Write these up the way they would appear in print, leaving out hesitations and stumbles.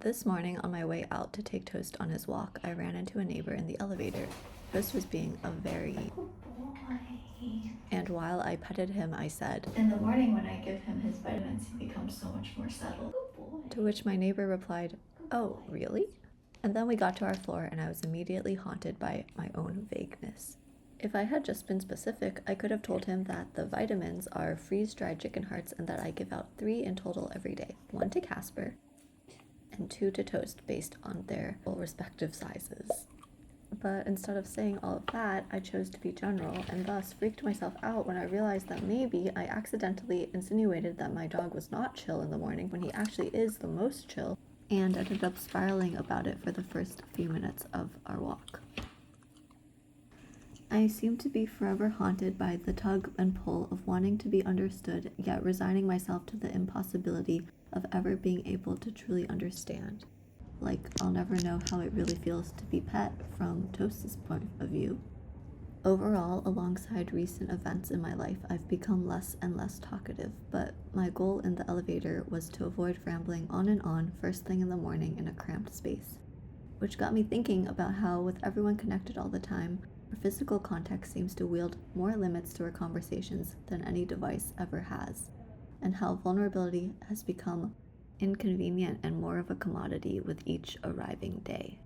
This morning, on my way out to take Toast on his walk, I ran into a neighbor in the elevator. Toast was being a very... Good boy. And while I petted him, I said, In the morning when I give him his vitamins, he becomes so much more settled. Good boy. To which my neighbor replied, "Oh, really?" And then we got to our floor and I was immediately haunted by my own vagueness. If I had just been specific, I could have told him that the vitamins are freeze-dried chicken hearts and that I give out 3 in total every day. 1 to Casper and 2 to Toast based on their respective sizes. But instead of saying all of that, I chose to be general and thus freaked myself out when I realized that maybe I accidentally insinuated that my dog was not chill in the morning when he actually is the most chill, and ended up spiraling about it for the first few minutes of our walk. I seem to be forever haunted by the tug and pull of wanting to be understood, yet resigning myself to the impossibility of ever being able to truly understand. Like, I'll never know how it really feels to be pet from Toast's point of view. Overall, alongside recent events in my life, I've become less and less talkative, but my goal in the elevator was to avoid rambling on and on first thing in the morning in a cramped space. Which got me thinking about how, with everyone connected all the time, our physical contact seems to wield more limits to our conversations than any device ever has, and how vulnerability has become inconvenient and more of a commodity with each arriving day.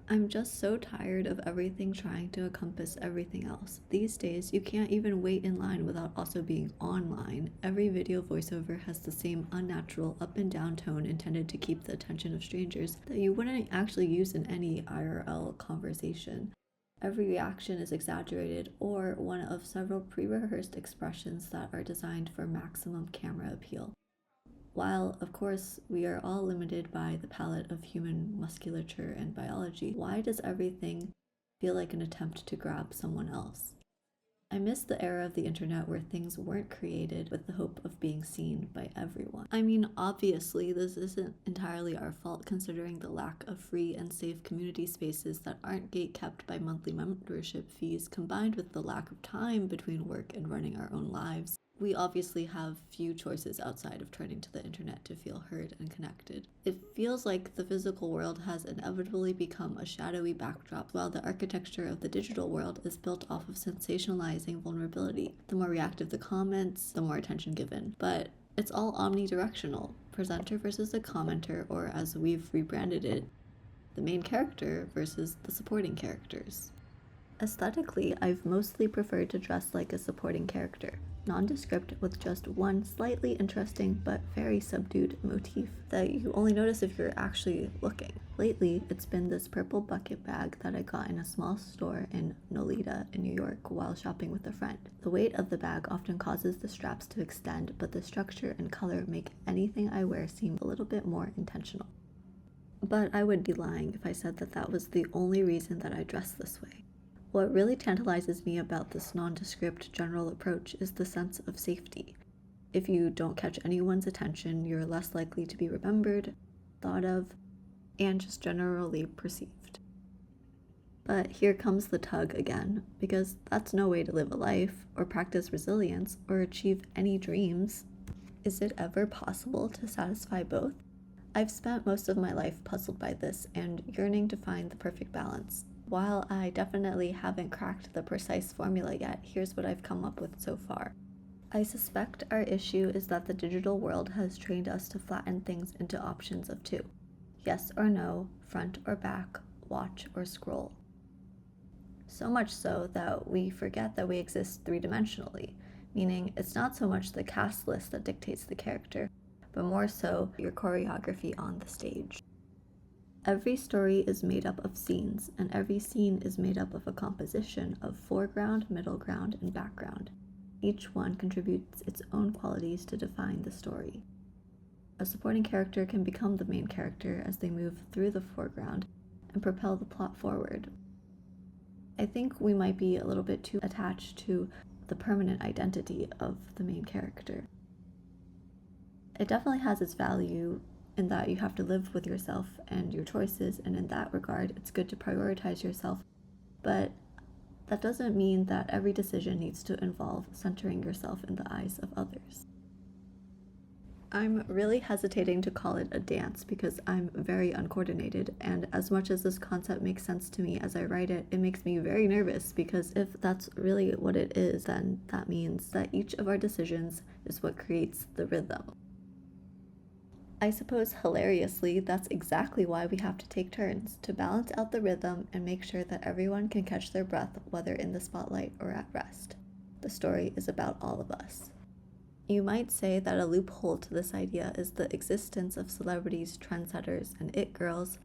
I'm just so tired of everything trying to encompass everything else. These days, you can't even wait in line without also being online. Every video voiceover has the same unnatural up and down tone intended to keep the attention of strangers that you wouldn't actually use in any IRL conversation. Every reaction is exaggerated or one of several pre-rehearsed expressions that are designed for maximum camera appeal. While, of course, we are all limited by the palette of human musculature and biology, why does everything feel like an attempt to grab someone else? I miss the era of the internet where things weren't created with the hope of being seen by everyone. I mean, obviously, this isn't entirely our fault considering the lack of free and safe community spaces that aren't gatekept by monthly membership fees, combined with the lack of time between work and running our own lives. We obviously have few choices outside of turning to the internet to feel heard and connected. It feels like the physical world has inevitably become a shadowy backdrop, while the architecture of the digital world is built off of sensationalizing vulnerability. The more reactive the comments, the more attention given. But it's all omnidirectional. Presenter versus the commenter, or as we've rebranded it, the main character versus the supporting characters. Aesthetically, I've mostly preferred to dress like a supporting character, nondescript with just one slightly interesting but very subdued motif that you only notice if you're actually looking. Lately, it's been this purple bucket bag that I got in a small store in Nolita in New York while shopping with a friend. The weight of the bag often causes the straps to extend, but the structure and color make anything I wear seem a little bit more intentional. But I would be lying if I said that that was the only reason that I dress this way. What really tantalizes me about this nondescript general approach is the sense of safety. If you don't catch anyone's attention, you're less likely to be remembered, thought of, and just generally perceived. But here comes the tug again, because that's no way to live a life, or practice resilience, or achieve any dreams. Is it ever possible to satisfy both? I've spent most of my life puzzled by this and yearning to find the perfect balance. While I definitely haven't cracked the precise formula yet, here's what I've come up with so far. I suspect our issue is that the digital world has trained us to flatten things into options of 2. Yes or no, front or back, watch or scroll. So much so that we forget that we exist 3-dimensionally, meaning it's not so much the cast list that dictates the character, but more so your choreography on the stage. Every story is made up of scenes, and every scene is made up of a composition of foreground, middle ground, and background. Each one contributes its own qualities to define the story. A supporting character can become the main character as they move through the foreground and propel the plot forward. I think we might be a little bit too attached to the permanent identity of the main character. It definitely has its value in that you have to live with yourself and your choices, and in that regard, it's good to prioritize yourself, but that doesn't mean that every decision needs to involve centering yourself in the eyes of others. I'm really hesitating to call it a dance because I'm very uncoordinated, and as much as this concept makes sense to me as I write it, it makes me very nervous because if that's really what it is, then that means that each of our decisions is what creates the rhythm. I suppose hilariously, that's exactly why we have to take turns, to balance out the rhythm and make sure that everyone can catch their breath whether in the spotlight or at rest. The story is about all of us. You might say that a loophole to this idea is the existence of celebrities, trendsetters, and it girls.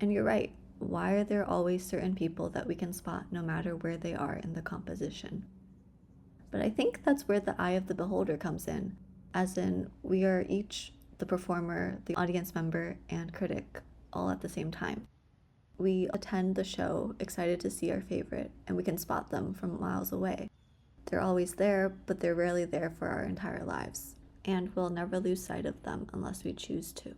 And you're right, why are there always certain people that we can spot no matter where they are in the composition? But I think that's where the eye of the beholder comes in, as in, we are each the performer, the audience member, and critic all at the same time. We attend the show excited to see our favorite, and we can spot them from miles away. They're always there, but they're rarely there for our entire lives, and we'll never lose sight of them unless we choose to.